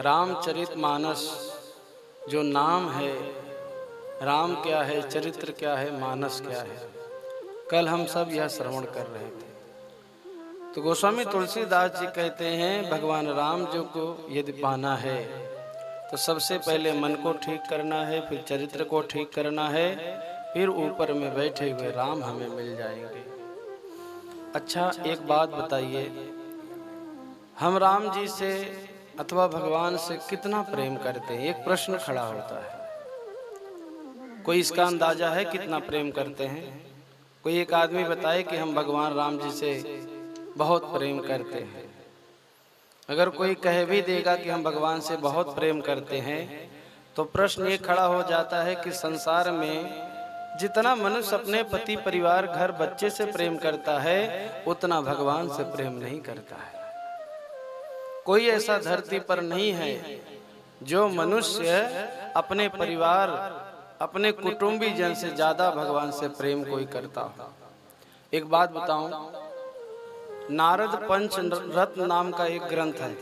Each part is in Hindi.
रामचरितमानस जो नाम है, राम क्या है, चरित्र क्या है, मानस क्या है, कल हम सब यह श्रवण कर रहे थे। तो गोस्वामी तुलसीदास जी कहते हैं भगवान राम जो को यदि पाना है तो सबसे पहले मन को ठीक करना है, फिर चरित्र को ठीक करना है, फिर ऊपर में बैठे हुए राम हमें मिल जाएंगे। अच्छा, एक बात बताइए, हम राम जी से अथवा भगवान से कितना प्रेम करते हैं? एक प्रश्न खड़ा होता है। कोई इसका अंदाजा है कितना प्रेम करते हैं? कोई एक आदमी बताए कि हम भगवान राम जी से बहुत प्रेम करते हैं। अगर कोई कह भी देगा कि हम भगवान से बहुत प्रेम करते हैं तो प्रश्न ये खड़ा हो जाता है कि संसार में जितना मनुष्य अपने पति, परिवार, घर, बच्चे से प्रेम करता है उतना भगवान से प्रेम नहीं करता है। कोई ऐसा धरती पर नहीं है जो मनुष्य अपने परिवार, अपने कुटुंबी जन से ज्यादा भगवान से प्रेम कोई करता हो। एक बात बताऊं, नारद पंच रत्न नाम का एक ग्रंथ है।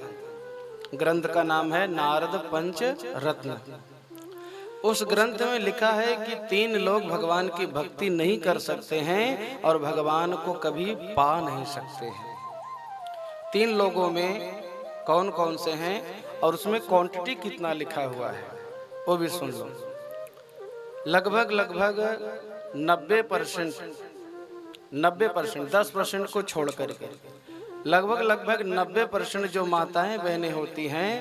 ग्रंथ का नाम है नारद पंच रत्न। उस ग्रंथ में लिखा है कि 3 लोग भगवान की भक्ति नहीं कर सकते हैं और भगवान को कभी पा नहीं सकते हैं। 3 लोगों में कौन कौन से हैं और उसमें क्वांटिटी कितना लिखा हुआ है वो भी सुन लो। लगभग 90%, 10% को छोड़ करके लगभग 90% जो माताएं बहनें होती हैं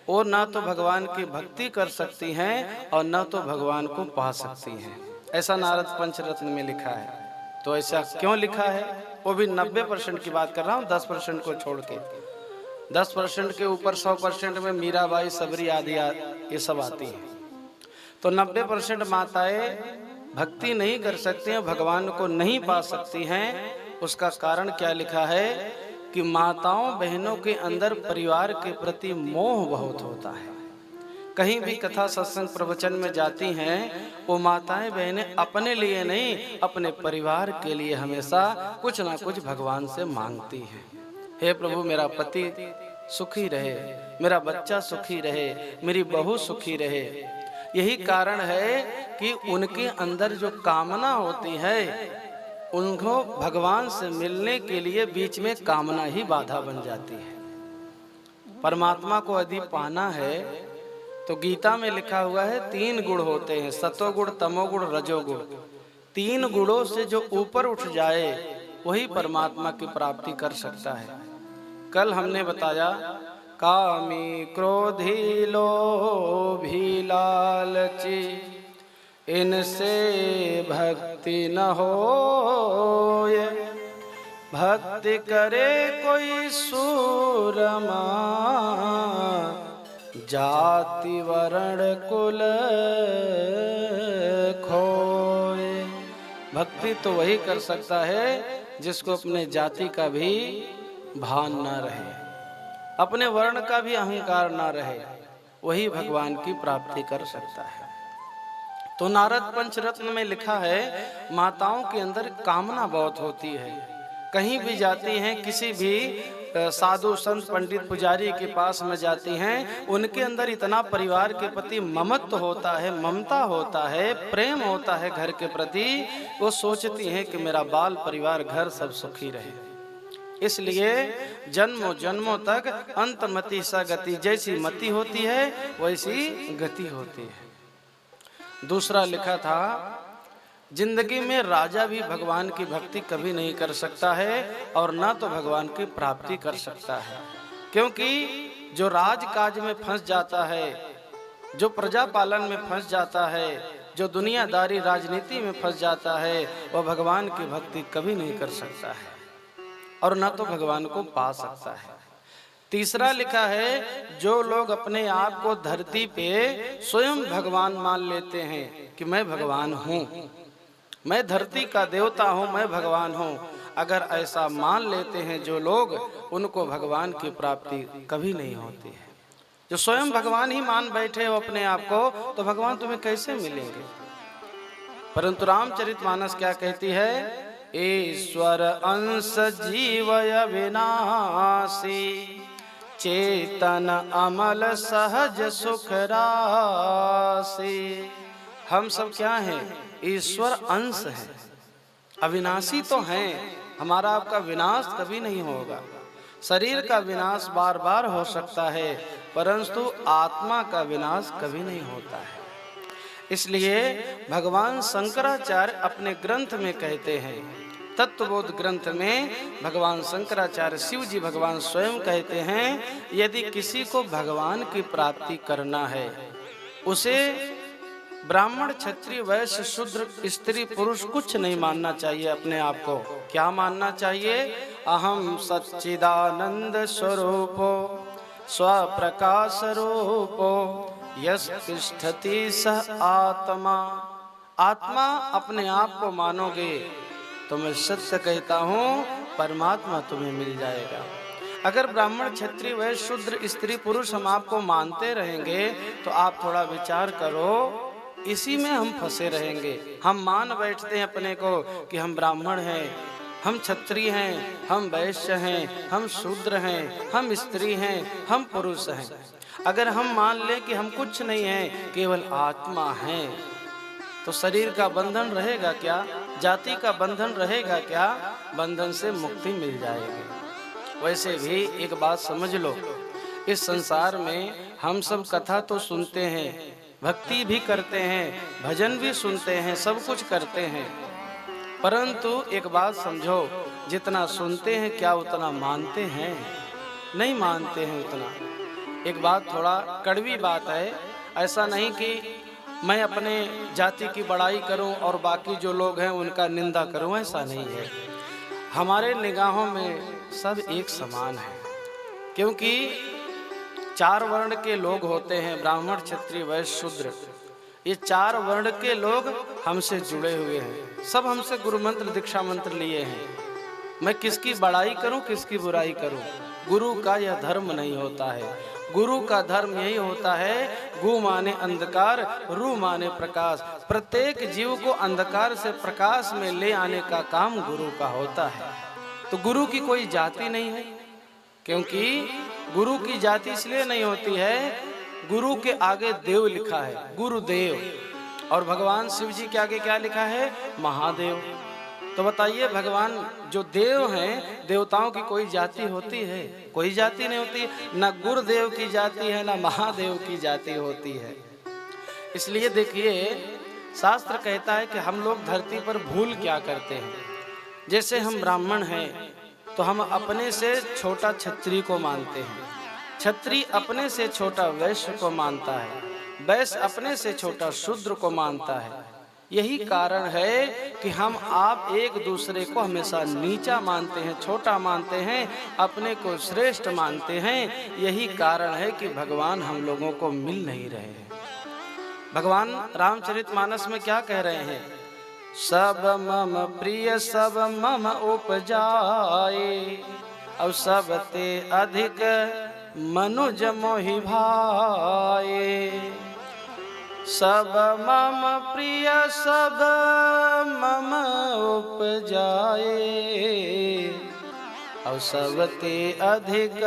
वो ना तो भगवान की भक्ति कर सकती हैं और ना तो भगवान को पा सकती हैं। ऐसा नारद पंचरत्न में लिखा है। तो ऐसा क्यों लिखा है? वो भी 90% की बात कर रहा हूँ, 10% को छोड़ के। 10% के ऊपर 100% में मीराबाई, सबरी आदि ये सब आती हैं। तो 90% माताएं भक्ति नहीं कर सकती हैं, भगवान को नहीं पा सकती हैं। उसका कारण क्या लिखा है कि माताओं बहनों के अंदर परिवार के प्रति मोह बहुत होता है। कहीं भी कथा सत्संग प्रवचन में जाती हैं वो माताएं बहनें अपने लिए नहीं, अपने परिवार के लिए हमेशा कुछ ना कुछ भगवान से मांगती हैं। हे प्रभु, मेरा पति सुखी रहे, मेरा बच्चा सुखी रहे, मेरी बहू सुखी रहे। यही कारण है कि उनके अंदर जो कामना होती है उनको भगवान से मिलने के लिए बीच में कामना ही बाधा बन जाती है। परमात्मा को यदि पाना है तो गीता में लिखा हुआ है 3 गुण होते हैं, सतोगुण, तमोगुण, रजोगुण। 3 गुणों से जो ऊपर उठ जाए वही परमात्मा की प्राप्ति कर सकता है। कल हमने बताया कामी, क्रोधी, लोभी, लालची, इनसे भक्ति न होए। भक्ति करे कोई सूरमा, जाति वर्ण कुल खोए। भक्ति तो वही कर सकता है जिसको अपने जाति का भी भान न रहे, अपने वर्ण का भी अहंकार न रहे, वही भगवान की प्राप्ति कर सकता है। तो नारद पंचरत्न में लिखा है माताओं के अंदर कामना बहुत होती है। कहीं भी जाती हैं, किसी भी साधु संत पंडित पुजारी के पास में जाती हैं, उनके अंदर इतना परिवार के प्रति ममत्व होता है, ममता होता है, प्रेम होता है घर के प्रति। वो सोचती हैं कि मेरा बाल परिवार घर सब सुखी रहे। इसलिए जन्मों जन्मों तक अंतमति सा गति, जैसी मति होती है वैसी गति होती है। दूसरा लिखा था जिंदगी में राजा भी भगवान की भक्ति कभी नहीं कर सकता है और ना तो भगवान की प्राप्ति कर सकता है। क्योंकि जो राजकाज में फंस जाता है, जो प्रजा पालन में फंस जाता है, जो दुनियादारी राजनीति में फंस जाता है, वह भगवान की भक्ति कभी नहीं कर सकता है और न तो भगवान को पा सकता है। तीसरा लिखा है जो लोग अपने आप को धरती पे स्वयं भगवान मान लेते हैं कि मैं भगवान हूँ, मैं धरती का देवता हूँ, मैं भगवान हूँ, अगर ऐसा मान लेते हैं जो लोग, उनको भगवान की प्राप्ति कभी नहीं होती है। जो स्वयं भगवान ही मान बैठे हो अपने आप को, तो भगवान तुम्हें कैसे मिलेंगे? परंतु रामचरितमानस क्या कहती है? ईश्वर अंश जीवय विनाशी, चेतन अमल सहज सुख राशि। हम सब क्या हैं? ईश्वर अंश हैं, अविनाशी तो हैं। हमारा आपका विनाश कभी नहीं होगा। शरीर का विनाश बार बार हो सकता है, परंतु आत्मा का विनाश कभी नहीं होता है। इसलिए भगवान शंकराचार्य अपने ग्रंथ में कहते हैं, तत्वबोध ग्रंथ में भगवान शंकराचार्य शिव जी भगवान स्वयं कहते हैं, यदि किसी को भगवान की प्राप्ति करना है, उसे ब्राह्मण क्षत्रिय वैश्य शूद्र स्त्री पुरुष कुछ नहीं मानना चाहिए। अपने आप को क्या मानना चाहिए? अहम सच्चिदानंद स्वरूपो स्वप्रकाश रूपो यस तिष्ठति स आत्मा। आत्मा अपने आप को मानोगे तो मैं सत्य कहता हूँ, परमात्मा तुम्हें मिल जाएगा। अगर ब्राह्मण क्षत्रिय वैश्य शूद्र स्त्री पुरुष हम आपको मानते रहेंगे तो आप थोड़ा विचार करो, इसी में हम फंसे रहेंगे। हम मान बैठते हैं अपने को कि हम ब्राह्मण हैं, हम क्षत्रिय हैं, हम वैश्य हैं, हम शूद्र हैं, हम स्त्री हैं, हम पुरुष हैं। अगर हम मान लें कि हम कुछ नहीं हैं, केवल आत्मा हैं, तो शरीर का बंधन रहेगा क्या? जाति का बंधन रहेगा क्या? बंधन से मुक्ति मिल जाएगी। वैसे भी एक बात समझ लो, इस संसार में हम सब कथा तो सुनते हैं, भक्ति भी करते हैं, भजन भी सुनते हैं, सब कुछ करते हैं, परंतु एक बात समझो, जितना सुनते हैं क्या उतना मानते हैं? नहीं मानते हैं उतना। एक बात थोड़ा कड़वी बात है, ऐसा नहीं कि मैं अपने जाति की बड़ाई करूं और बाकी जो लोग हैं उनका निंदा करूं, ऐसा नहीं है। हमारे निगाहों में सब एक समान है, क्योंकि 4 वर्ण के लोग होते हैं, ब्राह्मण क्षत्रिय वैश्य शूद्र। ये 4 वर्ण के लोग हमसे जुड़े हुए हैं, सब हमसे गुरु मंत्र दीक्षा मंत्र लिए हैं। मैं किसकी बड़ाई करूं, किसकी बुराई करूं? गुरु का यह धर्म नहीं होता है। गुरु का धर्म यही होता है, गु माने अंधकार, रु माने प्रकाश। प्रत्येक जीव को अंधकार से प्रकाश में ले आने का काम गुरु का होता है। तो गुरु की कोई जाति नहीं है, क्योंकि गुरु की जाति इसलिए नहीं होती है, गुरु के आगे देव लिखा है, गुरुदेव, और भगवान शिव जी के आगे क्या लिखा है? महादेव। तो बताइए, भगवान जो देव हैं, देवताओं की कोई जाति होती है? कोई जाति नहीं होती। न गुरुदेव की जाति है, न महादेव की जाति होती है। इसलिए देखिए, शास्त्र कहता है कि हम लोग धरती पर भूल क्या करते हैं। जैसे हम ब्राह्मण हैं तो हम अपने से छोटा क्षत्रिय को मानते हैं, क्षत्रिय अपने से छोटा वैश्य को मानता है, वैश्य अपने से छोटा शूद्र को मानता है। यही कारण है कि हम आप एक दूसरे को हमेशा नीचा मानते हैं, छोटा मानते हैं, अपने को श्रेष्ठ मानते हैं। यही कारण है कि भगवान हम लोगों को मिल नहीं रहे हैं। भगवान रामचरितमानस में क्या कह रहे हैं? सब मम प्रिय सब मम उपजाए, और सब ते अधिक मनुज मोहि भाए। सब मम प्रिय सब मम उपजाए, और सब ते अधिक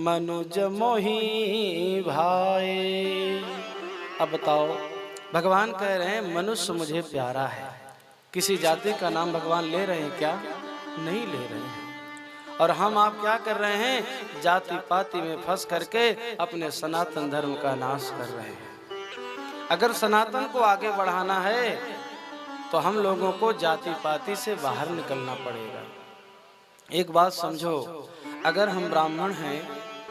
मनुज मोहि भाए। अब बताओ, भगवान कह रहे हैं मनुष्य मुझे प्यारा है। किसी जाति का नाम भगवान ले रहे हैं क्या? नहीं ले रहे हैं। और हम आप क्या कर रहे हैं? जाति पाति में फंस करके अपने सनातन धर्म का नाश कर रहे हैं। अगर सनातन को आगे बढ़ाना है तो हम लोगों को जाति पाति से बाहर निकलना पड़ेगा। एक बात समझो, अगर हम ब्राह्मण हैं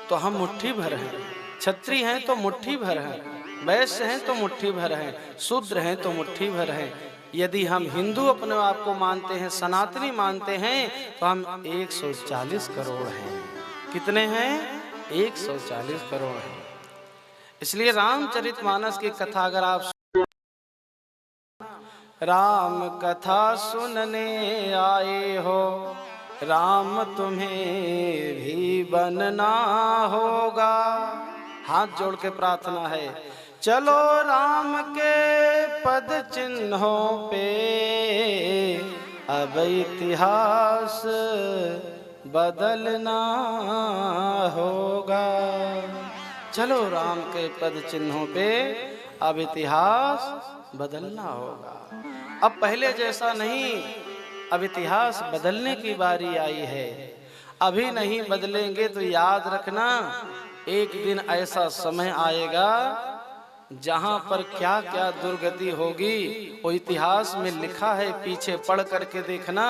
तो हम मुट्ठी भर हैं, क्षत्रिय हैं तो मुट्ठी भर हैं, वैश्य हैं तो मुट्ठी भर हैं, शूद्र हैं तो मुट्ठी भर हैं। यदि हम हिंदू अपने आप को मानते हैं, सनातनी मानते हैं, तो हम 140 करोड़ हैं। कितने हैं? 140 करोड़ हैं। इसलिए रामचरितमानस की कथा अगर आप राम कथा सुनने आए हो, राम तुम्हें भी बनना होगा। हाथ जोड़ के प्रार्थना है, चलो राम के पद चिन्हों पे अब इतिहास बदलना होगा। चलो राम के पद चिन्हों पे अब इतिहास बदलना होगा। अब पहले जैसा नहीं, अब इतिहास बदलने की बारी आई है। अभी नहीं बदलेंगे तो याद रखना, एक दिन ऐसा समय आएगा जहां पर क्या क्या दुर्गति होगी वो इतिहास में लिखा है। पीछे पढ़ करके देखना,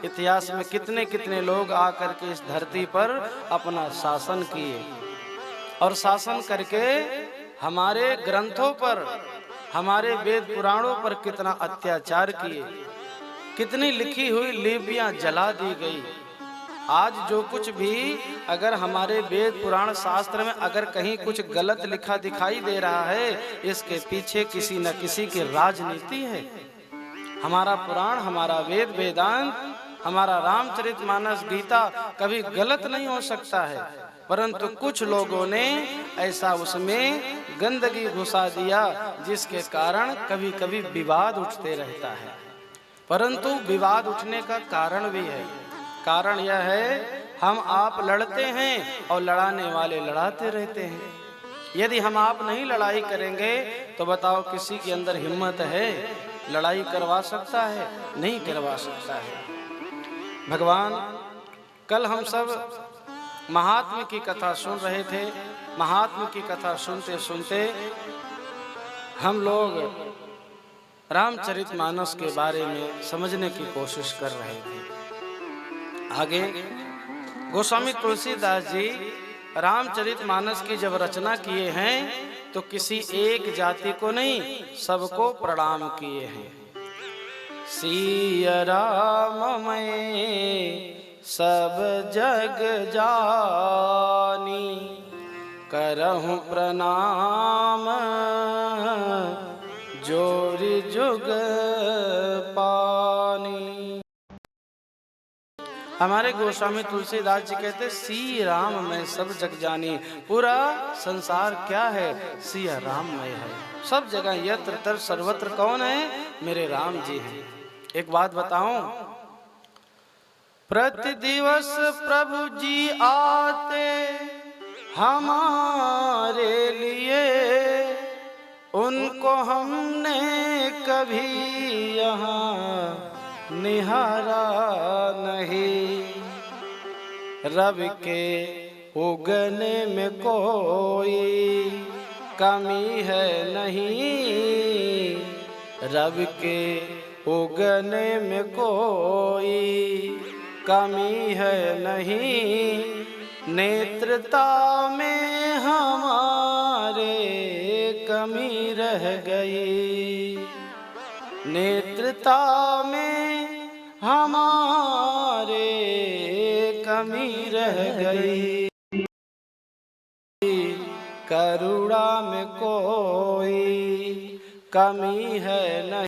इतिहास में कितने कितने लोग आकर के इस धरती पर अपना शासन किए और शासन करके हमारे ग्रंथों पर, हमारे वेद पुराणों पर कितना अत्याचार किए, कितनी लिखी हुई लिपियां जला दी गई। आज जो कुछ भी अगर हमारे वेद पुराण शास्त्र में अगर कहीं कुछ गलत लिखा दिखाई दे रहा है, इसके पीछे किसी न किसी की राजनीति है। हमारा पुराण, हमारा वेद वेदांत, हमारा रामचरितमानस गीता कभी गलत नहीं हो सकता है, परंतु कुछ लोगों ने ऐसा उसमें गंदगी घुसा दिया जिसके कारण कभी कभी विवाद उठते रहता है। परंतु विवाद उठने का कारण भी है। कारण यह है, हम आप लड़ते हैं और लड़ाने वाले लड़ाते रहते हैं। यदि हम आप नहीं लड़ाई करेंगे तो बताओ किसी के अंदर हिम्मत है लड़ाई करवा सकता है? नहीं करवा सकता है। भगवान, कल हम सब महात्मा की कथा सुन रहे थे। महात्मा की कथा सुनते सुनते हम लोग रामचरितमानस के बारे में समझने की कोशिश कर रहे थे। आगे गोस्वामी तुलसीदास जी रामचरितमानस की जब रचना किए हैं तो किसी एक जाति को नहीं, सबको प्रणाम किए हैं। सिया राम मैं सब जग जानी, करहूं प्रणाम जोरि जुग पानी। हमारे गोस्वामी तुलसीदास जी कहते, सी राम में सब जग जानी। पूरा संसार क्या है? सिया राममय है। सब जगह यत्र तत्र सर्वत्र कौन है? मेरे राम जी हैं। एक बात बताऊं, प्रति दिवस प्रभु जी आते हमारे लिए, उनको हमने कभी यहाँ निहारा नहीं। रवि के उगने में कोई कमी है नहीं, रवि के उगने में कोई कमी है नहीं। नेत्रता में हमारे कमी रह गई, नेत्रता में हमारे कमी रह गई। करुणा में कोई कमी है नहीं,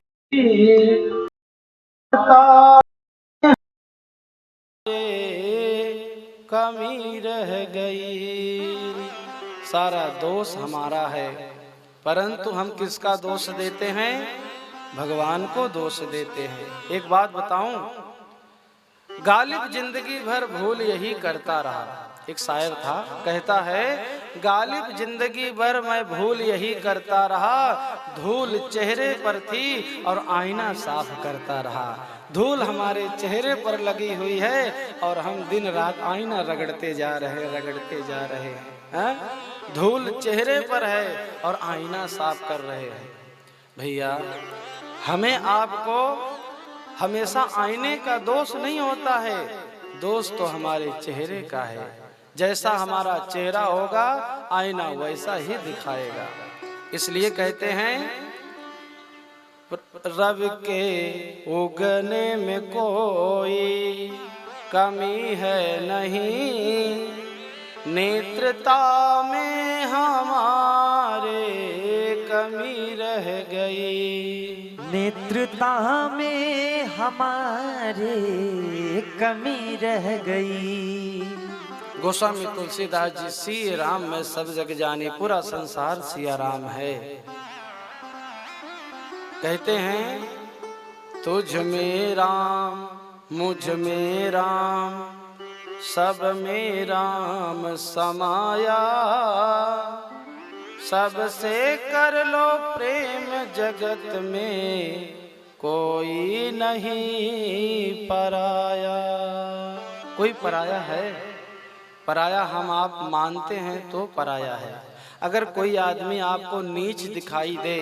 कमी रह गई। सारा दोष हमारा है, परंतु हम किसका दोष देते हैं? भगवान को दोष देते हैं। एक बात बताऊं, गालिब जिंदगी भर भूल यही करता रहा। एक शायर था, कहता है, गालिब जिंदगी भर मैं भूल यही करता रहा, धूल चेहरे पर थी और आईना साफ करता रहा। धूल हमारे चेहरे पर लगी हुई है और हम दिन रात आईना रगड़ते जा रहे हैं। धूल चेहरे पर है और आईना साफ कर रहे हैं। भैया, हमें आपको हमेशा आईने का दोष नहीं होता है, दोष तो हमारे चेहरे का है। जैसा हमारा चेहरा होगा आईना वैसा ही दिखाएगा। इसलिए कहते हैं, रवि के उगने में कोई कमी है नहीं, नेत्रता में हमारे कमी रह गई। नेत्रता में हमारे कमी रह गई। गोस्वामी तुलसीदास जी, सी राम में सब जग जानी, पूरा संसार सिया राम है। कहते हैं, तुझ में राम मुझ में राम, सब में राम समाया, सबसे कर लो प्रेम जगत में, कोई नहीं पराया। कोई पराया है? पराया हम आप मानते हैं तो पराया है। अगर कोई आदमी आपको नीच दिखाई दे,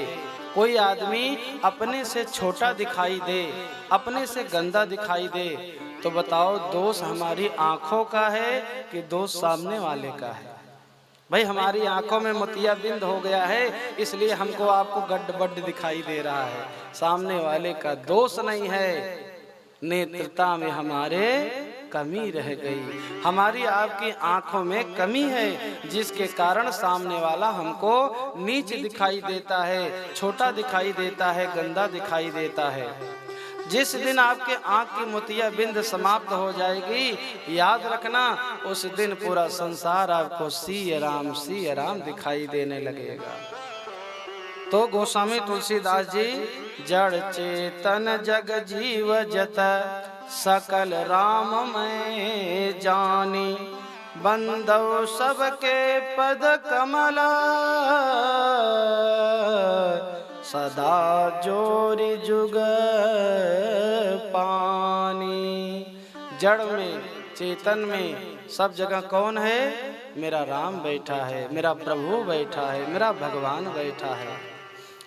कोई आदमी अपने से छोटा दिखाई दे, अपने से गंदा दिखाई दे, तो बताओ दोष हमारी आंखों का है कि दोष सामने वाले का है? भाई हमारी आंखों में मोतियाबिंद हो गया है, इसलिए हमको आपको गड्ढ दिखाई दे रहा है, सामने वाले का दोष नहीं है। नेत्रता में हमारे कमी रह गई, हमारी आपकी आंखों में कमी है, जिसके कारण सामने वाला हमको नीच दिखाई देता है, छोटा दिखाई देता है, गंदा दिखाई देता है। जिस दिन आपके आंख की मोतियाबिंद समाप्त हो जाएगी, याद रखना उस दिन पूरा संसार आपको सी राम दिखाई देने लगेगा। तो गोस्वामी तुलसीदास जी जड़ चेतन जग जीव जत सकल राम मैं जानी, बंदव सबके पद कमला सदा जोरी जुग पानी। जड़ में चेतन में सब जगह कौन है? मेरा राम बैठा है, मेरा प्रभु बैठा है, मेरा भगवान बैठा है।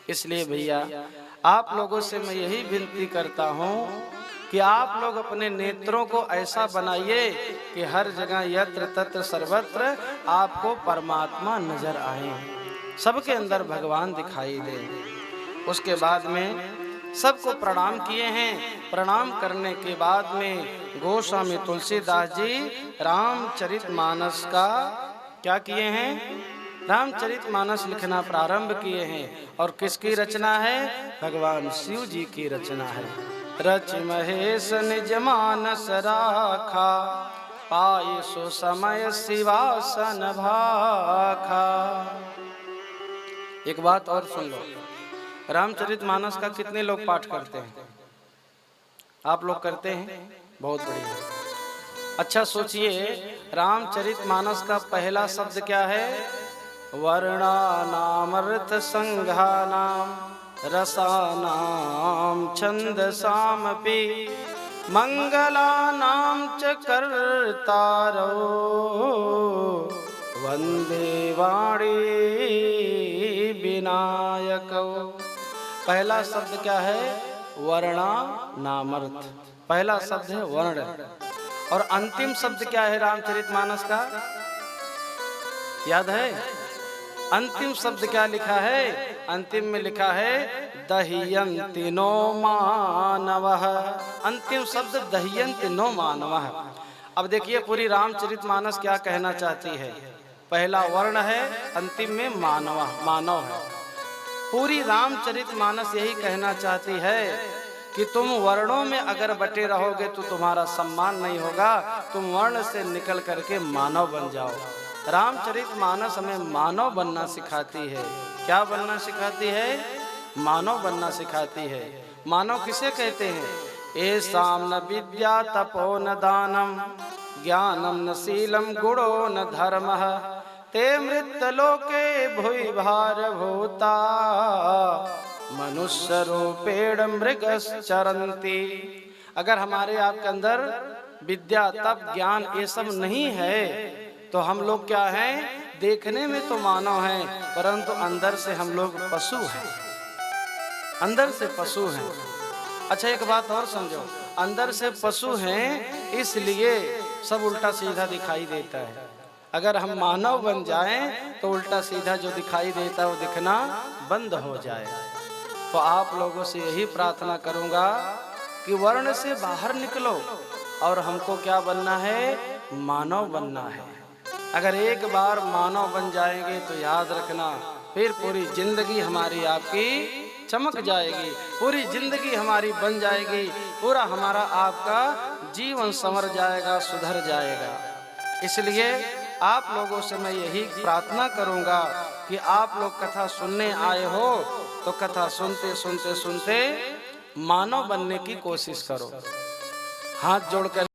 इसलिए भैया आप लोगों से मैं यही विनती करता हूँ कि आप लोग अपने नेत्रों को ऐसा बनाइए कि हर जगह यत्र तत्र सर्वत्र आपको परमात्मा नजर आए, सबके अंदर भगवान दिखाई दे। उसके बाद में सबको प्रणाम किए हैं। प्रणाम करने के बाद में गोस्वामी तुलसीदास जी रामचरितमानस का क्या किए हैं? रामचरितमानस लिखना प्रारंभ किए हैं। और किसकी रचना है? भगवान शिव जी की रचना है। रच महेश निज मानस राखा, पाए सो समय शिवासन भाखा। एक बात और सुन लो, रामचरितमानस का कितने लोग पाठ करते हैं? आप लोग करते हैं? बहुत बढ़िया। अच्छा सोचिए, रामचरितमानस का पहला शब्द क्या है? वर्णानामर्थ संघानाम रसानाम छंदसामपि मंगलानाम च कर्तारो वंदे वाणी विनायको। पहला शब्द क्या है? वर्णानामर्थ। पहला शब्द है वर्ण। और अंतिम शब्द क्या है रामचरितमानस का? याद है? अंतिम शब्द क्या लिखा है? अंतिम में लिखा है दह्यन्ति नो मानवः। अंतिम शब्द दह्यन्ति नो मानवः। अब देखिए पूरी रामचरितमानस क्या कहना चाहती है। पहला वर्ण है, अंतिम में मानव है। पूरी रामचरितमानस यही कहना चाहती है कि तुम वर्णों में अगर बटे रहोगे तो तुम्हारा सम्मान नहीं होगा, तुम वर्ण से निकल करके मानव बन जाओ। रामचरितमानस हमें मानव बनना सिखाती है। क्या बनना सिखाती है? मानव बनना सिखाती है। मानव किसे कहते हैं? एषां न विद्या तपो न दानम ज्ञानम न शीलम गुणो न धर्मः ते मृत्यलोके भुवि भारभूता मनुष्य रूपेण मृगश्चरन्ति। अगर हमारे आपके अंदर विद्या तप ज्ञान ये सब नहीं है तो हम लोग क्या हैं? देखने में तो मानव हैं, परंतु अंदर से हम लोग पशु हैं। अंदर से पशु हैं। अच्छा एक बात और समझो, अंदर से पशु हैं इसलिए सब उल्टा सीधा दिखाई देता है। अगर हम मानव बन जाएं तो उल्टा सीधा जो दिखाई देता है वो दिखना बंद हो जाए। तो आप लोगों से यही प्रार्थना करूंगा कि वर्ण से बाहर निकलो और हमको क्या बनना है? मानव बनना है। अगर एक बार मानव बन जाएंगे तो याद रखना फिर पूरी जिंदगी हमारी आपकी चमक जाएगी, पूरी जिंदगी हमारी बन जाएगी, पूरा हमारा आपका जीवन संवर जाएगा, सुधर जाएगा। इसलिए आप लोगों से मैं यही प्रार्थना करूंगा कि आप लोग कथा सुनने आए हो तो कथा सुनते सुनते सुनते मानव बनने की कोशिश करो। हाथ जोड़कर